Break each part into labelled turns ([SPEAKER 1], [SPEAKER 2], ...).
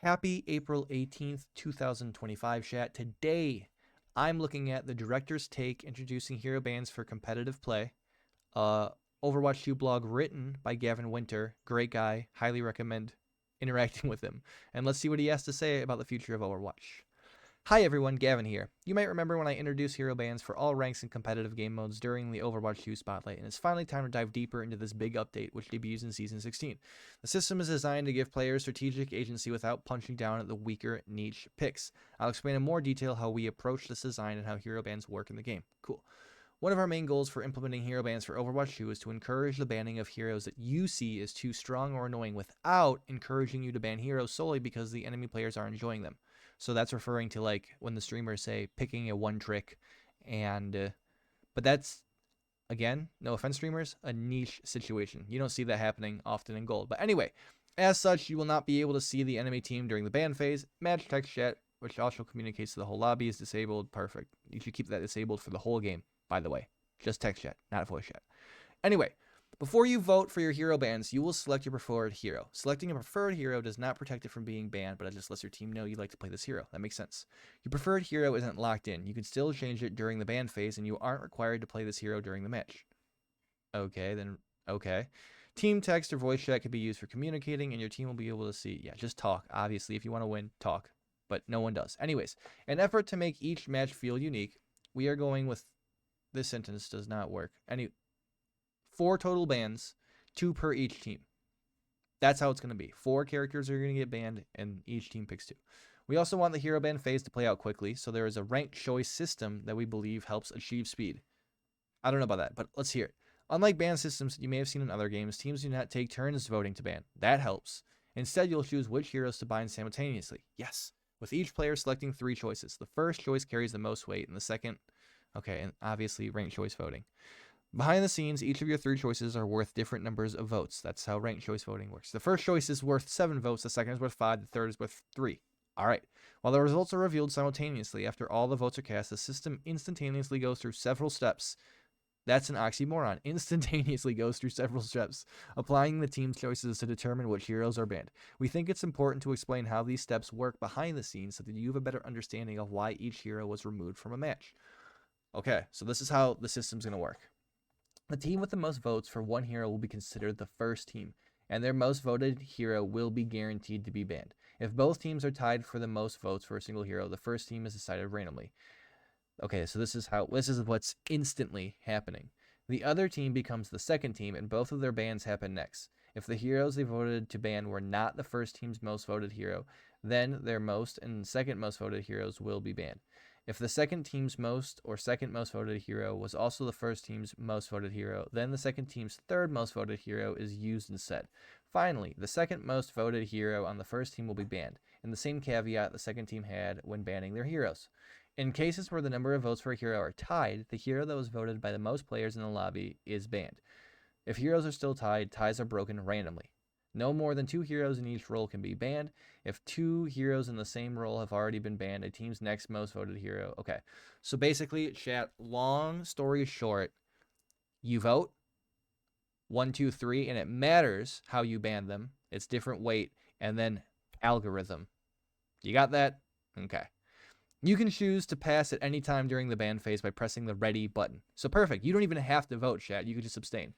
[SPEAKER 1] Happy April 18th, 2025, chat. Today, I'm looking at the director's take introducing hero bans for competitive play. Uh, Overwatch 2 blog written by Gavin Winter. Great guy. Highly recommend interacting with him. And let's see what he has to say about the future of Overwatch. Hi everyone, Gavin here. You might remember when I introduced hero bans for all ranks and competitive game modes during the Overwatch 2 Spotlight, and it's finally time to dive deeper into this big update, which debuts in Season 16. The system is designed to give players strategic agency without punching down at the weaker niche picks. I'll explain in more detail how we approach this design and how hero bans work in the game. Cool. One of our main goals for implementing hero bans for Overwatch 2 is to encourage the banning of heroes that you see as too strong or annoying without encouraging you to ban heroes solely because the enemy players are enjoying them. So that's referring to like when the streamers say picking a one trick but that's, again, no offense streamers, a niche situation. You don't see that happening often in gold. But anyway, as such, you will not be able to see the enemy team during the ban phase. Match text chat, which also communicates to the whole lobby, is disabled. Perfect. You should keep that disabled for the whole game, by the way. Just text chat, not voice chat. Anyway, before you vote for your hero bans, you will select your preferred hero. Selecting a preferred hero does not protect it from being banned, but it just lets your team know you like to play this hero. That makes sense. Your preferred hero isn't locked in. You can still change it during the ban phase, and you aren't required to play this hero during the match. Okay. Team text or voice chat can be used for communicating, and your team will be able to see. Yeah, just talk. Obviously, if you want to win, talk. But no one does. Anyways, an effort to make each match feel unique, we are going with... This sentence does not work. 4 total bans, 2 per each team. That's how it's going to be. 4 characters are going to get banned, and each team picks 2. We also want the hero ban phase to play out quickly, so there is a ranked choice system that we believe helps achieve speed. I don't know about that, but let's hear it. Unlike ban systems that you may have seen in other games, teams do not take turns voting to ban. That helps. Instead, you'll choose which heroes to bind simultaneously. Yes, with each player selecting 3 choices. The first choice carries the most weight, and the second... Okay, and obviously ranked choice voting. Behind the scenes, each of your 3 choices are worth different numbers of votes. That's how ranked choice voting works. The first choice is worth 7 votes, the second is worth 5, the third is worth 3. Alright, while the results are revealed simultaneously after all the votes are cast, the system instantaneously goes through several steps. That's an oxymoron. Instantaneously goes through several steps, applying the team's choices to determine which heroes are banned. We think it's important to explain how these steps work behind the scenes so that you have a better understanding of why each hero was removed from a match. Okay, so this is how the system's going to work. The team with the most votes for one hero will be considered the first team, and their most voted hero will be guaranteed to be banned. If both teams are tied for the most votes for a single hero, the first team is decided randomly. Okay, so this is what's instantly happening. The other team becomes the second team, and both of their bans happen next. If the heroes they voted to ban were not the first team's most voted hero, then their most and second most voted heroes will be banned. If the second team's most or second most voted hero was also the first team's most voted hero, then the second team's third most voted hero is used instead. Finally, the second most voted hero on the first team will be banned, in the same caveat the second team had when banning their heroes. In cases where the number of votes for a hero are tied, the hero that was voted by the most players in the lobby is banned. If heroes are still tied, ties are broken randomly. No more than 2 heroes in each role can be banned. If 2 heroes in the same role have already been banned, a team's next most voted hero. Okay, so basically, chat, long story short, you vote 1, 2, 3, and it matters how you ban them. It's different weight, and then algorithm. You got that? Okay. You can choose to pass at any time during the ban phase by pressing the ready button. So perfect. You don't even have to vote, chat. You can just abstain.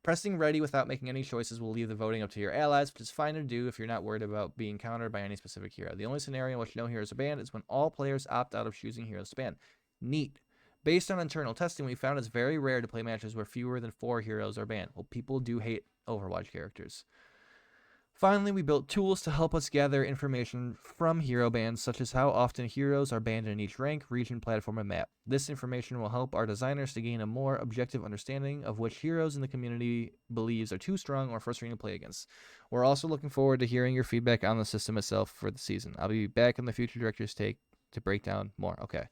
[SPEAKER 1] Pressing ready without making any choices will leave the voting up to your allies, which is fine to do if you're not worried about being countered by any specific hero. The only scenario in which no heroes are banned is when all players opt out of choosing heroes to ban. Neat. Based on internal testing, we found it's very rare to play matches where fewer than 4 heroes are banned. Well, people do hate Overwatch characters. Finally, we built tools to help us gather information from hero bans, such as how often heroes are banned in each rank, region, platform, and map. This information will help our designers to gain a more objective understanding of which heroes in the community believes are too strong or frustrating to play against. We're also looking forward to hearing your feedback on the system itself for the season. I'll be back in the future director's take to break down more. Okay.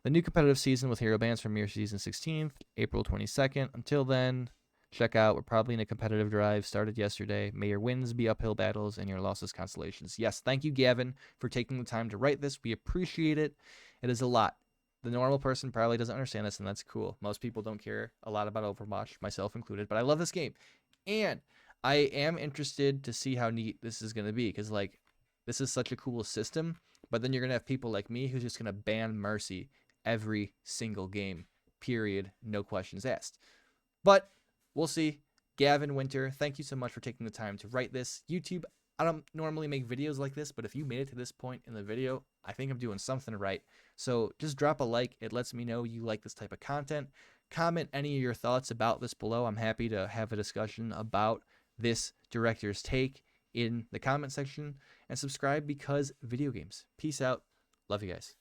[SPEAKER 1] The new competitive season with hero bans from Season 16th, April 22nd. Until then... check out, we're probably in a competitive drive, started yesterday. May your wins be uphill battles and your losses constellations. Yes, thank you, Gavin, for taking the time to write this. We appreciate it. It is a lot. The normal person probably doesn't understand this, and that's cool. Most people don't care a lot about Overwatch, myself included, but I love this game. And I am interested to see how neat this is going to be, because, like, This is such a cool system. But then you're going to have people like me who's just going to ban Mercy every single game, period. No questions asked. But we'll see. Gavin Winter, thank you so much for taking the time to write this. YouTube, I don't normally make videos like this, but if you made it to this point in the video, I think I'm doing something right. So just drop a like. It lets me know you like this type of content. Comment any of your thoughts about this below. I'm happy to have a discussion about this director's take in the comment section. And subscribe because video games. Peace out. Love you guys.